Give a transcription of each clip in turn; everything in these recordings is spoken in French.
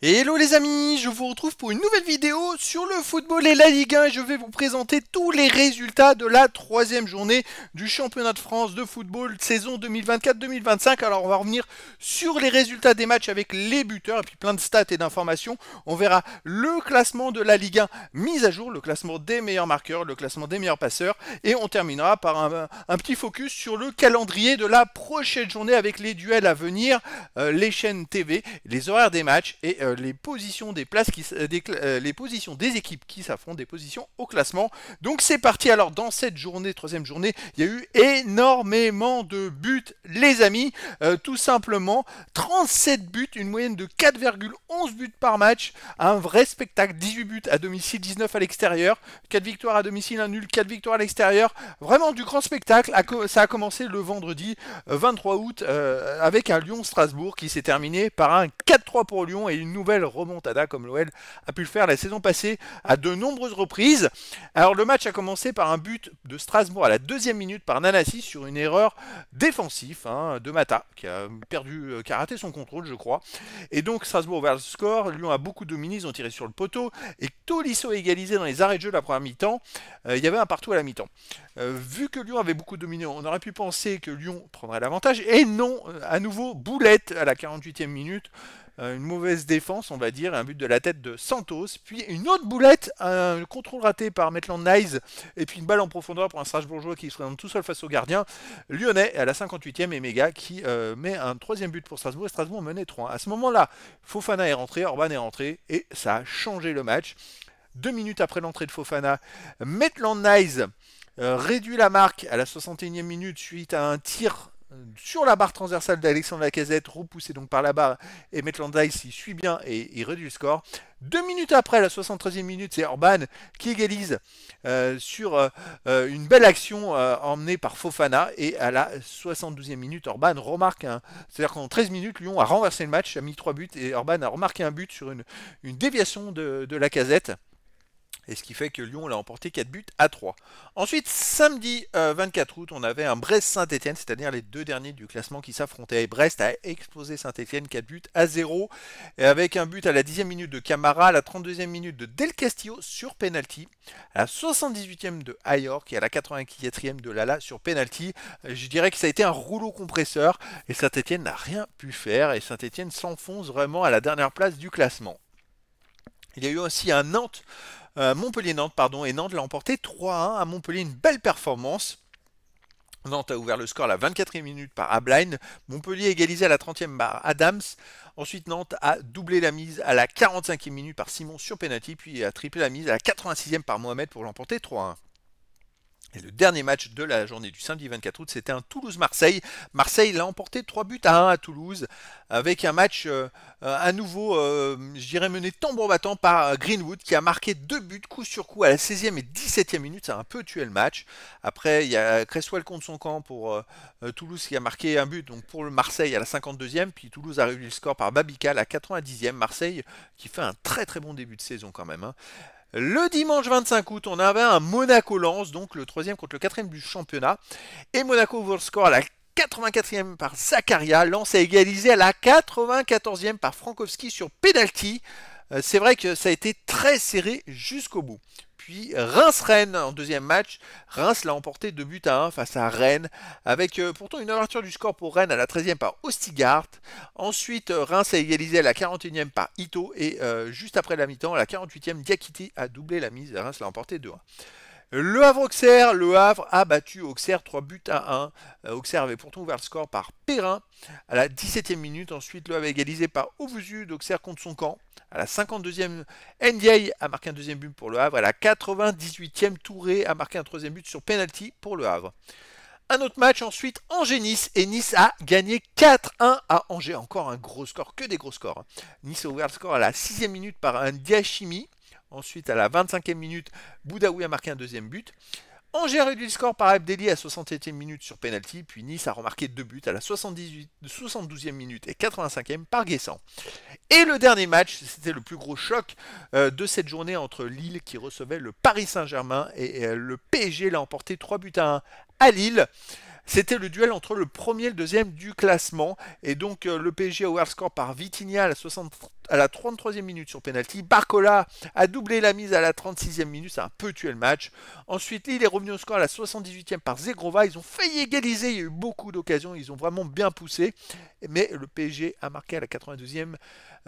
Hello les amis, je vous retrouve pour une nouvelle vidéo sur le football et la Ligue 1 et je vais vous présenter tous les résultats de la troisième journée du championnat de France de football saison 2024-2025. Alors on va revenir sur les résultats des matchs avec les buteurs et puis plein de stats et d'informations. On verra le classement de la Ligue 1 mis à jour, le classement des meilleurs marqueurs, le classement des meilleurs passeurs et on terminera par un petit focus sur le calendrier de la prochaine journée avec les duels à venir, les chaînes TV, les horaires des matchs et les positions des places les positions des équipes qui s'affrontent, des positions au classement. Donc c'est parti. Alors dans cette journée, troisième journée, il y a eu énormément de buts, les amis. Tout simplement 37 buts, une moyenne de 4,11 buts par match, un vrai spectacle. 18 buts à domicile, 19 à l'extérieur, 4 victoires à domicile, un nul, 4 victoires à l'extérieur. Vraiment du grand spectacle. Ça a commencé le vendredi 23 août avec un Lyon-Strasbourg qui s'est terminé par un 4-3 pour Lyon et une nouvelle remontada comme l'OL a pu le faire la saison passée à de nombreuses reprises. Alors le match a commencé par un but de Strasbourg à la deuxième minute par Nanassi sur une erreur défensive de Mata qui a qui a raté son contrôle je crois. Et donc Strasbourg a ouvert le score, Lyon a beaucoup dominé, ils ont tiré sur le poteau et Tolisso a égalisé dans les arrêts de jeu de la première mi-temps. Il y avait un partout à la mi-temps. Vu que Lyon avait beaucoup dominé, on aurait pu penser que Lyon prendrait l'avantage et non, à nouveau boulette à la 48e minute. Une mauvaise défense, on va dire, un but de la tête de Santos, puis une autre boulette, un contrôle raté par Maitland Niles, et puis une balle en profondeur pour un Strasbourgeois qui se présente tout seul face au gardien lyonnais à la 58e et Méga qui met un troisième but pour Strasbourg et Strasbourg menait 3-1. À ce moment-là, Fofana est rentré, Orban est rentré et ça a changé le match. 2 minutes après l'entrée de Fofana, Maitland Niles réduit la marque à la 61e minute suite à un tir sur la barre transversale d'Alexandre Lacazette, repoussé donc par la barre, et Maitland Niles il suit bien et il réduit le score. 2 minutes après, la 73e minute, c'est Orban qui égalise sur une belle action emmenée par Fofana. Et à la 72e minute, Orban remarque c'est-à-dire qu'en 13 minutes, Lyon a renversé le match, a mis 3 buts, et Orban a remarqué un but sur une déviation de Lacazette. Et ce qui fait que Lyon l'a emporté 4 buts à 3. Ensuite, samedi 24 août, on avait un Brest-Saint-Etienne, c'est-à-dire les deux derniers du classement qui s'affrontaient. Et Brest a explosé Saint-Etienne 4 buts à 0. Et avec un but à la 10e minute de Camara, à la 32e minute de Del Castillo sur penalty, à la 78e de Ayor, et à la 84e de Lala sur penalty. Je dirais que ça a été un rouleau compresseur. Et Saint-Etienne n'a rien pu faire. Et Saint-Etienne s'enfonce vraiment à la dernière place du classement. Il y a eu aussi un Nantes Montpellier-Nantes, pardon, et Nantes l'a emporté 3-1 à Montpellier, une belle performance. Nantes a ouvert le score à la 24e minute par Abline. Montpellier a égalisé à la 30e par Adams. Ensuite, Nantes a doublé la mise à la 45e minute par Simon sur penalty, puis a triplé la mise à la 86e par Mohamed pour l'emporter 3-1. Et le dernier match de la journée du samedi 24 août, c'était un Toulouse-Marseille. Marseille l'a emporté 3 buts à 1 à Toulouse, avec un match à nouveau, je dirais, mené tambour battant par Greenwood, qui a marqué 2 buts coup sur coup à la 16e et 17e minute. Ça a un peu tué le match. Après, il y a Cresswell contre son camp pour Toulouse, qui a marqué un but donc pour le Marseille à la 52e. Puis Toulouse a réduit le score par Babica à la 90e. Marseille qui fait un très très bon début de saison quand même. Le dimanche 25 août, on avait un Monaco-Lens, donc le troisième contre le quatrième du championnat. Et Monaco ouvre le score à la 84e par Zakaria. Lens a égalisé à la 94e par Frankowski sur penalty. C'est vrai que ça a été très serré jusqu'au bout. Puis Reims-Rennes en deuxième match. Reims l'a emporté 2 buts à 1 face à Rennes, avec pourtant une ouverture du score pour Rennes à la 13e par Ostigard. Ensuite, Reims a égalisé à la 41e par Ito et juste après la mi-temps, à la 48e, Diakité a doublé la mise. Reims l'a emporté 2-1. Le Havre-Auxerre, le Havre a battu Auxerre 3 buts à 1. Auxerre avait pourtant ouvert le score par Perrin à la 17e minute. Ensuite, le Havre a égalisé par Ovusu d'Auxerre contre son camp. À la 52e, Ndiaye a marqué un deuxième but pour le Havre. À la 98e, Touré a marqué un troisième but sur penalty pour le Havre. Un autre match ensuite, Angers-Nice, et Nice a gagné 4-1 à Angers. Encore un gros score, que des gros scores. Nice a ouvert le score à la 6e minute par un Diachimi. Ensuite, à la 25e minute, Boudaoui a marqué un deuxième but. Angers a réduit le score par Abdelli à la 67e minute sur penalty, puis Nice a remarqué 2 buts à la 72e minute et 85e par Guessant. Et le dernier match, c'était le plus gros choc de cette journée entre Lille qui recevait le Paris Saint-Germain et le PSG l'a emporté 3 buts à 1 à Lille. C'était le duel entre le premier et le deuxième du classement. Et donc le PSG a ouvert le score par Vitinha à la à la 33e minute sur penalty. Barcola a doublé la mise à la 36e minute, ça a un peu tué le match. Ensuite, Lille est revenu au score à la 78e par Zegrova. Ils ont failli égaliser, il y a eu beaucoup d'occasions, ils ont vraiment bien poussé. Mais le PSG a marqué à la 92e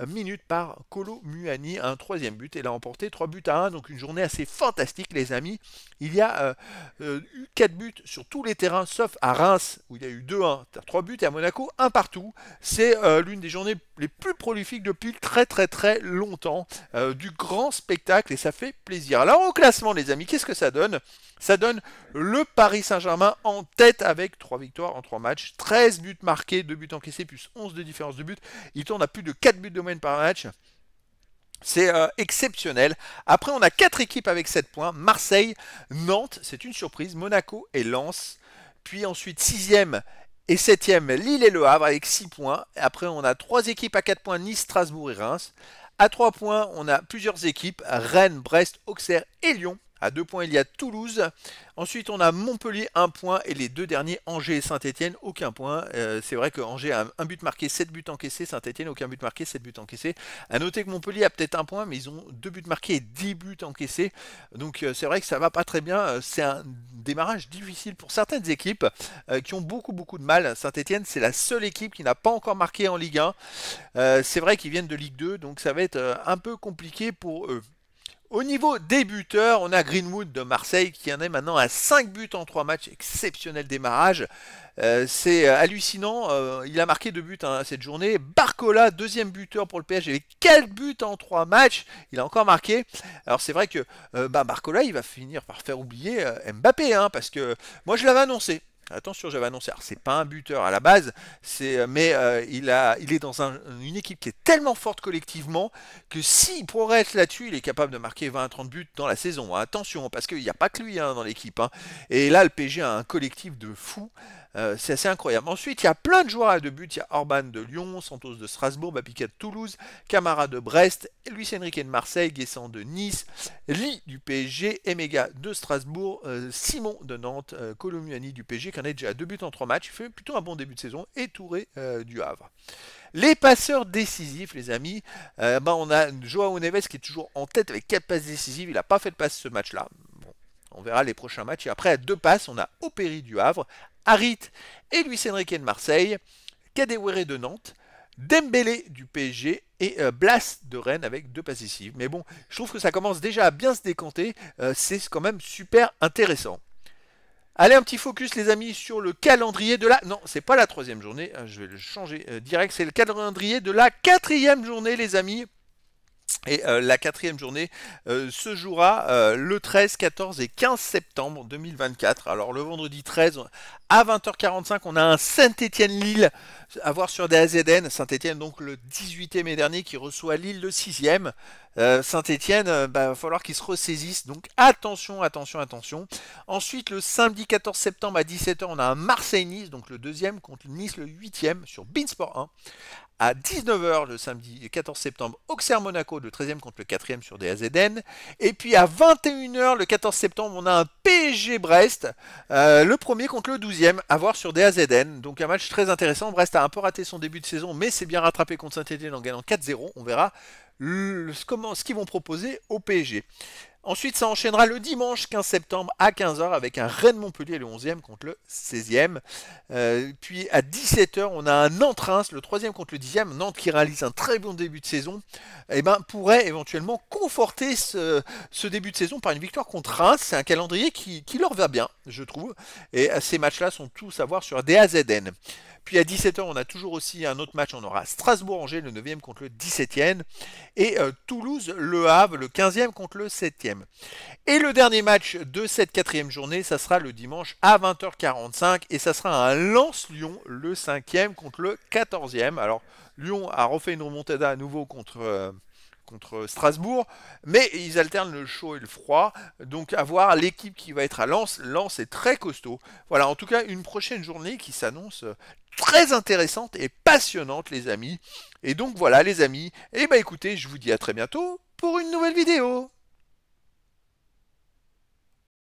minute par Kolo Muani, un troisième but. Et l'a emporté 3-1. Donc une journée assez fantastique, les amis. Il y a eu 4 buts sur tous les terrains, sauf à Reims, où il y a eu 2-1, 3 buts, et à Monaco, 1 partout. C'est l'une des journées les plus prolifiques depuis très longtemps. Du grand spectacle, et ça fait plaisir. Alors au classement, les amis, qu'est-ce que ça donne? Ça donne le Paris Saint-Germain en tête avec 3 victoires en 3 matchs, 13 buts marqués, 2 buts encaissés, plus 11 de différence de but. Il tourne à plus de 4 buts de moyenne par match. C'est exceptionnel. Après, on a 4 équipes avec 7 points. Marseille, Nantes, c'est une surprise. Monaco et Lens. Puis ensuite, 6e et 7e, Lille et Le Havre avec 6 points. Après, on a 3 équipes à 4 points. Nice, Strasbourg et Reims. À 3 points, on a plusieurs équipes. Rennes, Brest, Auxerre et Lyon. À 2 points, il y a Toulouse. Ensuite, on a Montpellier, 1 point. Et les deux derniers, Angers et Saint-Etienne, aucun point. C'est vrai que Angers a un but marqué, 7 buts encaissés. Saint-Etienne, aucun but marqué, 7 buts encaissés. À noter que Montpellier a peut-être 1 point, mais ils ont 2 buts marqués et 10 buts encaissés. Donc c'est vrai que ça va pas très bien. C'est un démarrage difficile pour certaines équipes qui ont beaucoup de mal. Saint-Etienne, c'est la seule équipe qui n'a pas encore marqué en Ligue 1. C'est vrai qu'ils viennent de Ligue 2, donc ça va être un peu compliqué pour eux. Au niveau des buteurs, on a Greenwood de Marseille qui en est maintenant à 5 buts en 3 matchs, exceptionnel démarrage. C'est hallucinant, il a marqué 2 buts cette journée. Barcola, deuxième buteur pour le PSG avec 4 buts en 3 matchs, il a encore marqué. Alors c'est vrai que Barcola, il va finir par faire oublier Mbappé, parce que moi je l'avais annoncé. Attention, j'avais annoncé, alors c'est pas un buteur à la base, mais il est dans une équipe qui est tellement forte collectivement que s'il progresse là-dessus, il est capable de marquer 20 à 30 buts dans la saison. Attention, parce qu'il n'y a pas que lui dans l'équipe. Et là, le PSG a un collectif de fous. C'est assez incroyable. Ensuite, il y a plein de joueurs à 2 buts. Il y a Orban de Lyon, Santos de Strasbourg, Bapica de Toulouse, Camara de Brest, Luis Enrique de Marseille, Guessant de Nice, Lee du PSG, Emega de Strasbourg, Simon de Nantes, Kolo Muani du PSG qui en est déjà à 2 buts en 3 matchs. Il fait plutôt un bon début de saison. Et Touré du Havre. Les passeurs décisifs, les amis, on a Joao Neves qui est toujours en tête avec 4 passes décisives. Il n'a pas fait de passe ce match-là. Bon, on verra les prochains matchs. Et après, à 2 passes, on a Opéry du Havre, Harit et Luis Enrique de Marseille, Kadewere de Nantes, Dembélé du PSG et Blas de Rennes avec 2 passes décisives. Mais bon, je trouve que ça commence déjà à bien se décanter. C'est quand même super intéressant. Allez, un petit focus les amis sur le calendrier de la... Non, c'est pas la 3e journée, je vais le changer direct, c'est le calendrier de la 4e journée les amis. Et la 4e journée se jouera le 13, 14 et 15 septembre 2024. Alors le vendredi 13 à 20h45, on a un Saint-Etienne-Lille à voir sur DAZN. Saint-Etienne donc le 18e et dernier qui reçoit Lille le 6e. Saint-Etienne, va falloir qu'ils se ressaisissent. Donc attention. Ensuite le samedi 14 septembre à 17h, on a un Marseille-Nice, donc le 2e contre Nice le 8e sur Beansport 1. À 19h le samedi 14 septembre, Auxerre-Monaco, le 13e contre le 4e sur DAZN. Et puis à 21h le 14 septembre, on a un PSG-Brest, le 1er contre le 12e, à voir sur DAZN. Donc un match très intéressant. Brest a un peu raté son début de saison, mais c'est bien rattrapé contre Saint-Etienne en gagnant 4-0. On verra ce qu'ils vont proposer au PSG. Ensuite, ça enchaînera le dimanche 15 septembre à 15h avec un Rennes-Montpellier le 11e contre le 16e. Puis à 17h, on a un Nantes-Reims, le 3e contre le 10e. Nantes qui réalise un très bon début de saison, pourrait éventuellement conforter ce début de saison par une victoire contre Reims. C'est un calendrier qui leur va bien, je trouve. Et ces matchs-là sont tous à voir sur DAZN. Puis à 17h, on a toujours aussi un autre match. On aura Strasbourg-Angers, le 9e contre le 17e. Et Toulouse-Le Havre, le 15e contre le 7e. Et le dernier match de cette 4e journée, ça sera le dimanche à 20h45. Et ça sera un Lens-Lyon, le 5e contre le 14e. Alors, Lyon a refait une remontada à nouveau contre Strasbourg, mais ils alternent le chaud et le froid, donc à voir l'équipe qui va être à Lens. Lens est très costaud. Voilà, en tout cas, une prochaine journée qui s'annonce très intéressante et passionnante, les amis. Et donc voilà, les amis, écoutez, je vous dis à très bientôt pour une nouvelle vidéo.